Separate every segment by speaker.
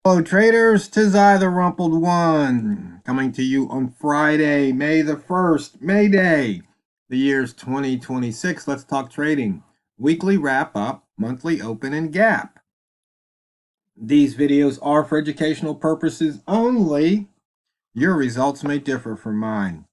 Speaker 1: Hello traders, 'tis I, the Rumpled One, coming to you on Friday, May the 1st, May Day. The year's 2026. Let's talk trading. Weekly wrap up, monthly open, and gap. These videos are for educational purposes only. Your results may differ from mine.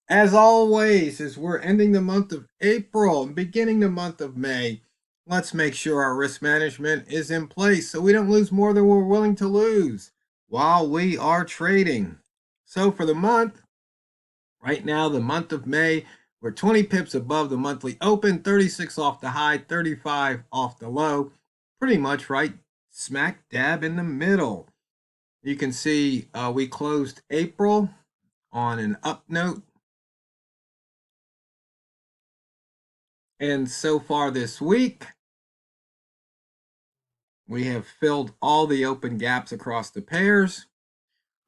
Speaker 1: As always, as we're ending the month of April and beginning the month of May, let's make sure our risk management is in place so we don't lose more than we're willing to lose while we are trading. So for the month, right now, the month of May, we're 20 pips above the monthly open, 36 off the high, 35 off the low, pretty much right smack dab in the middle. You can see we closed April on an up note. And so far this week, we have filled all the open gaps across the pairs.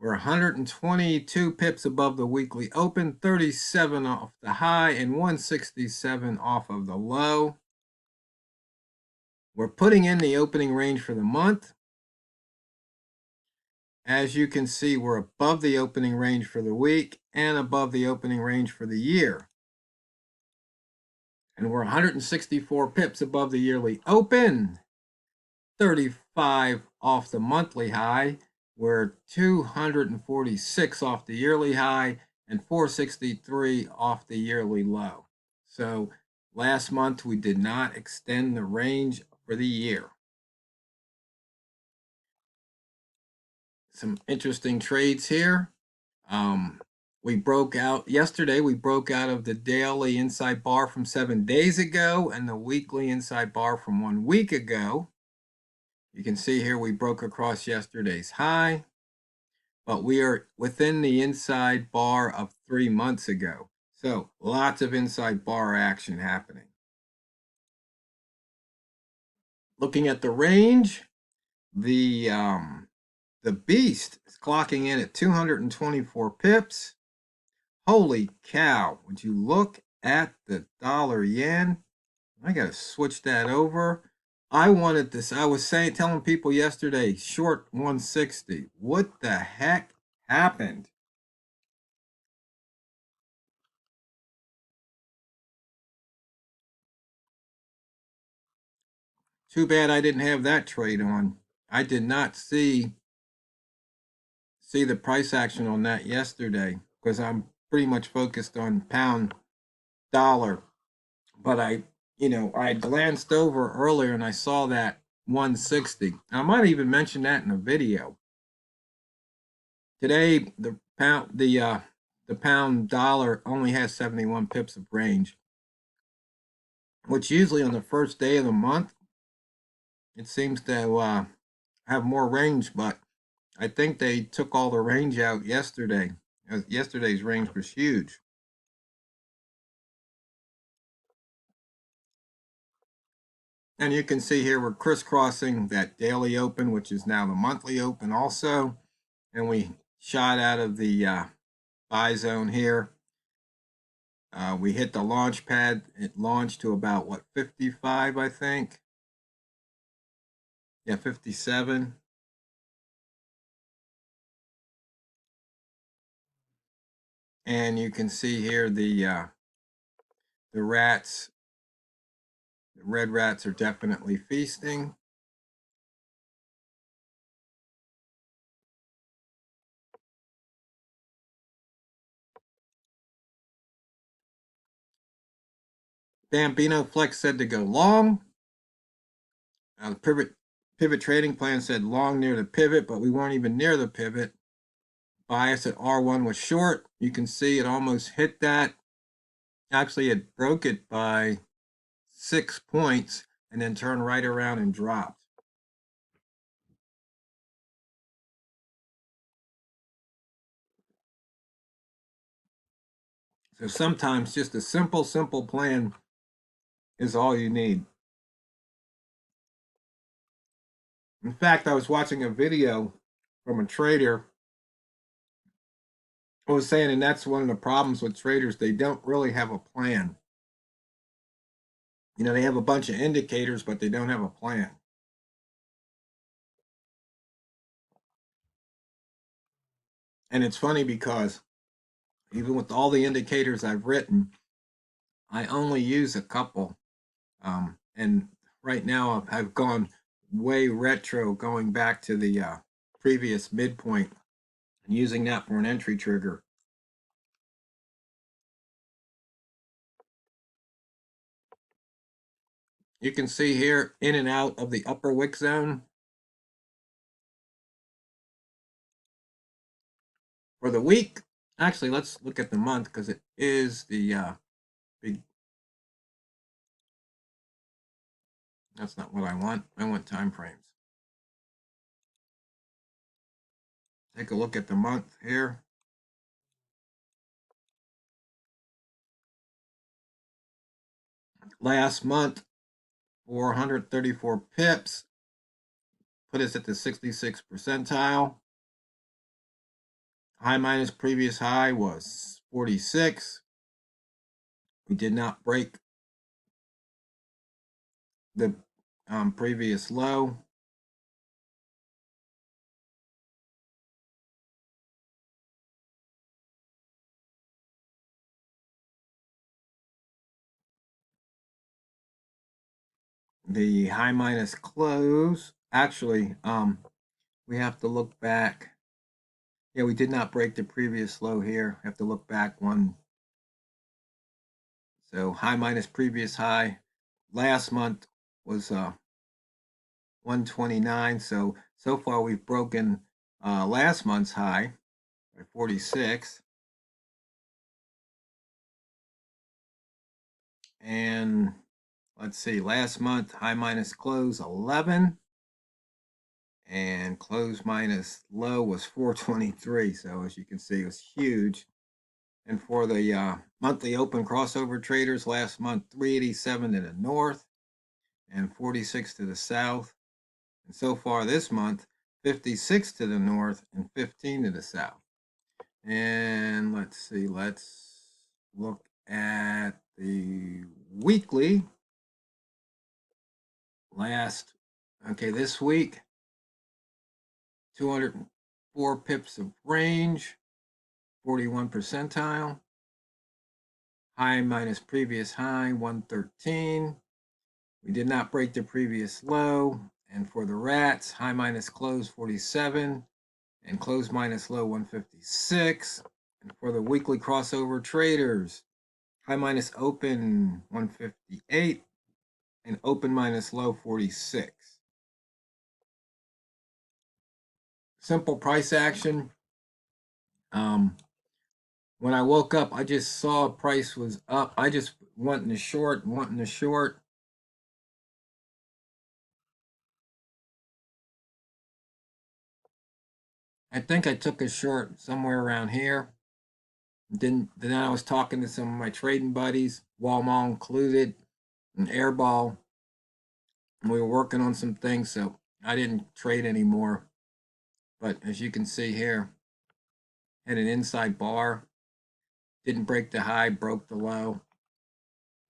Speaker 1: We're 122 pips above the weekly open, 37 off the high, and 167 off of the low. We're putting in the opening range for the month. As you can see, we're above the opening range for the week and above the opening range for the year. And we're 164 pips above the yearly open, 35 off the monthly high. We're 246 off the yearly high and 463 off the yearly low. So last month we did not extend the range for the year. Some interesting trades here. We broke out yesterday. We broke out of the daily inside bar from 7 days ago and the weekly inside bar from 1 week ago. You can see here we broke across yesterday's high, but we are within the inside bar of 3 months ago. So lots of inside bar action happening. Looking at the range, the beast is clocking in at 224 pips. Holy cow, would you look at the dollar yen? I got to switch that over. I wanted this. I was telling people yesterday, short 160. What the heck happened? Too bad I didn't have that trade on. I did not see the price action on that yesterday because I'm pretty much focused on pound dollar. But I glanced over earlier and I saw that 160. I might even mention that in a video. Today the pound dollar only has 71 pips of range, which usually on the first day of the month it seems to have more range, but I think they took all the range out yesterday. Yesterday's range was huge. And you can see here we're crisscrossing that daily open, which is now the monthly open also. And we shot out of the buy zone here. We hit the launch pad. It launched to about, what, 55, I think? Yeah, 57. And you can see here the rats, the red rats are definitely feasting. Bambino Flex said to go long. The pivot trading plan said long near the pivot, but we weren't even near the pivot. Bias at R1 was short. You can see it almost hit that. Actually, it broke it by 6 points and then turned right around and dropped. So sometimes just a simple plan is all you need. In fact, I was watching a video from a trader who was saying, and that's one of the problems with traders, they don't really have a plan. They have a bunch of indicators, but they don't have a plan. And it's funny because even with all the indicators I've written, I only use a couple. And right now I've gone way retro, going back to the previous midpoint and using that for an entry trigger. You can see here in and out of the upper wick zone. For the week, actually, let's look at the month because it is the big. That's not what I want. I want time frames. Take a look at the month here. Last month, 434 pips, put us at the 66th percentile. High minus previous high was 46. We did not break the previous low. The high minus close, actually, we have to look back. Yeah, we did not break the previous low here. We have to look back one. So high minus previous high last month was 129. So far we've broken last month's high by 46. And let's see, last month high minus close 11. And close minus low was 423. So as you can see, it was huge. And for the monthly open crossover traders, last month 387 to the north and 46 to the south. And so far this month, 56 to the north and 15 to the south. And let's see, let's look at the weekly. This week, 204 pips of range, 41 percentile. High minus previous high, 113. We did not break the previous low. And for the rats, high minus close, 47. And close minus low, 156. And for the weekly crossover traders, high minus open, 158. And open minus low, 46. Simple price action. When I woke up, I just saw price was up. I just wanting to short. I think I took a short somewhere around here. Then I was talking to some of my trading buddies, Walmart included, and Airball. And we were working on some things, so I didn't trade anymore. But as you can see here, had an inside bar, didn't break the high, broke the low.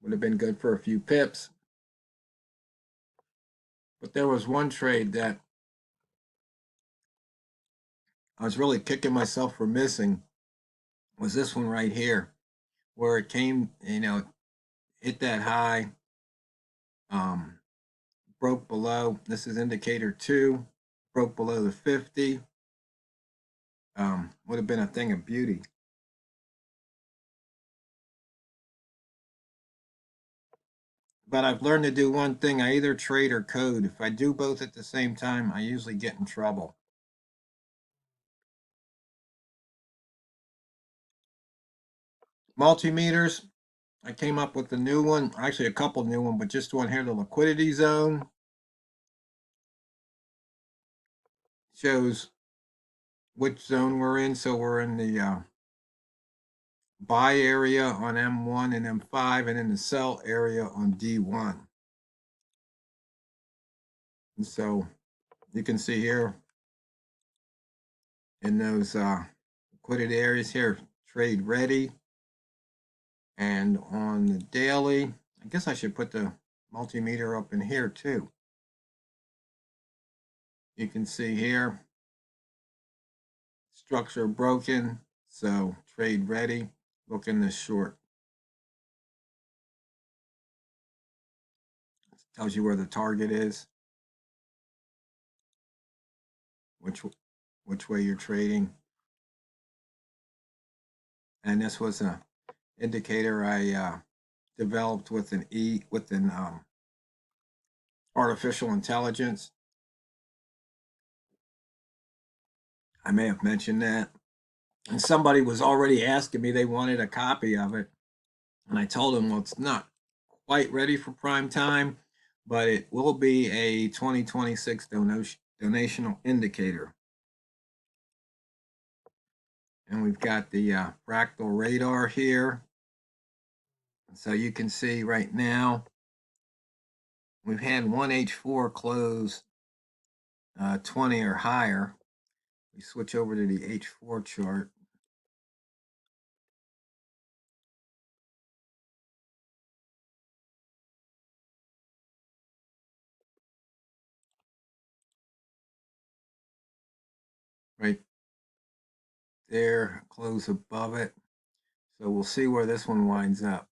Speaker 1: Would have been good for a few pips. But there was one trade that I was really kicking myself for missing. Was this one right here, where it came, hit that high, broke below. This is indicator 2, broke below the 50. Would have been a thing of beauty. But I've learned to do one thing. I either trade or code. If I do both at the same time, I usually get in trouble. Multimeters, I came up with a new one, actually a couple new ones, but just one here, the liquidity zone. Shows which zone we're in. So we're in the buy area on M1 and M5, and in the sell area on D1. And so you can see here in those liquidity areas here, trade ready. And on the daily, I guess I should put the multimeter up in here too. You can see here, it's Structure broken, so trade ready. Looking this short. Tells you where the target is, which way you're trading. And this was an indicator I developed with an artificial intelligence. I may have mentioned that. And somebody was already asking me, they wanted a copy of it. And I told them, well, it's not quite ready for prime time, but it will be a 2026 donational indicator. And we've got the fractal radar here. So you can see right now, we've had one H4 close 20 or higher. We switch over to the H4 chart. Right there, close above it. So we'll see where this one winds up.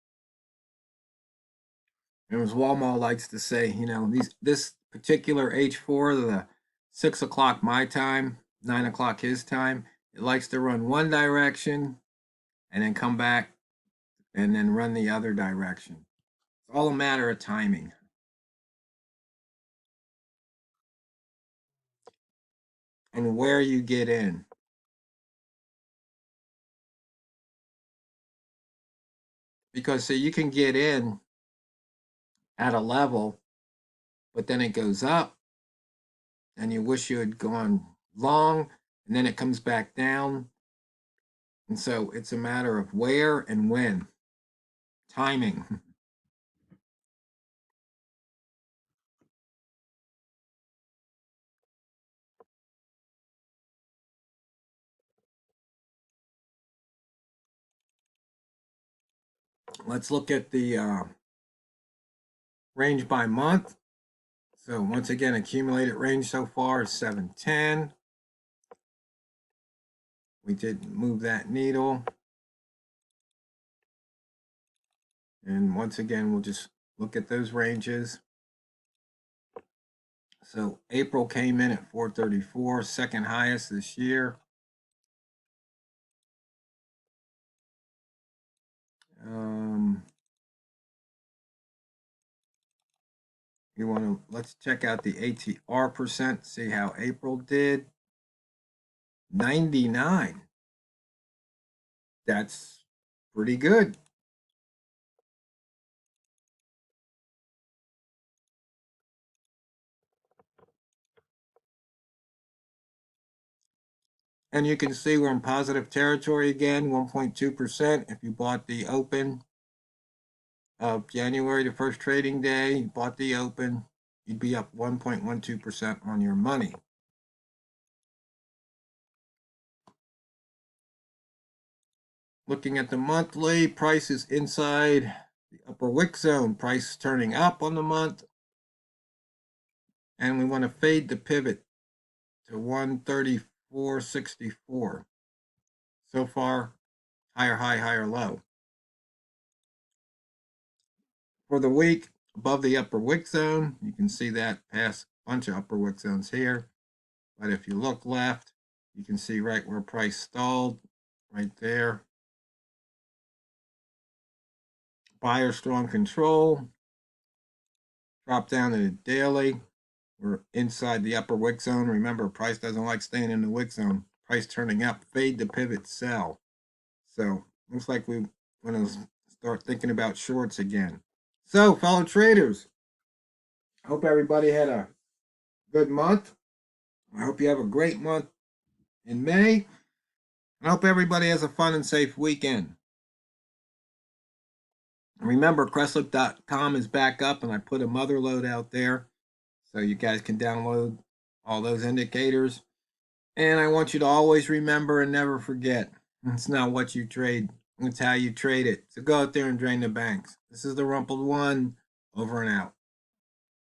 Speaker 1: And as Walmart likes to say, you know, this particular H4, the 6 o'clock my time, 9 o'clock his time, it likes to run one direction and then come back and then run the other direction. It's all a matter of timing. And where you get in. Because so you can get in at a level, but then it goes up and you wish you had gone long, and then it comes back down. And so it's a matter of where and when. Timing. Let's look at the range by month. So once again, accumulated range so far is 710. We did move that needle. And once again, we'll just look at those ranges. So April came in at 434, second highest this year. You want to, let's check out the ATR percent, see how April did. 99. That's pretty good. And you can see we're in positive territory again, 1.2%. If you bought the open of January, the first trading day, you bought the open, you'd be up 1.12% on your money. Looking at the monthly, price is inside the upper wick zone. Price turning up on the month. And we want to fade the pivot to 134.64. So far, higher high, higher low. For the week, above the upper wick zone, you can see that past a bunch of upper wick zones here. But if you look left, you can see right where price stalled, right there. Buyer strong control. Drop down to the daily. We're inside the upper wick zone. Remember, price doesn't like staying in the wick zone. Price turning up, fade the pivot, sell. So looks like we want to start thinking about shorts again. So, fellow traders, I hope everybody had a good month. I hope you have a great month in May. I hope everybody has a fun and safe weekend. Remember, Crestlook.com is back up, and I put a mother load out there so you guys can download all those indicators. And I want you to always remember and never forget, it's not what you trade, it's how you trade it. So go out there and drain the banks. This is the Rumpled One, over and out.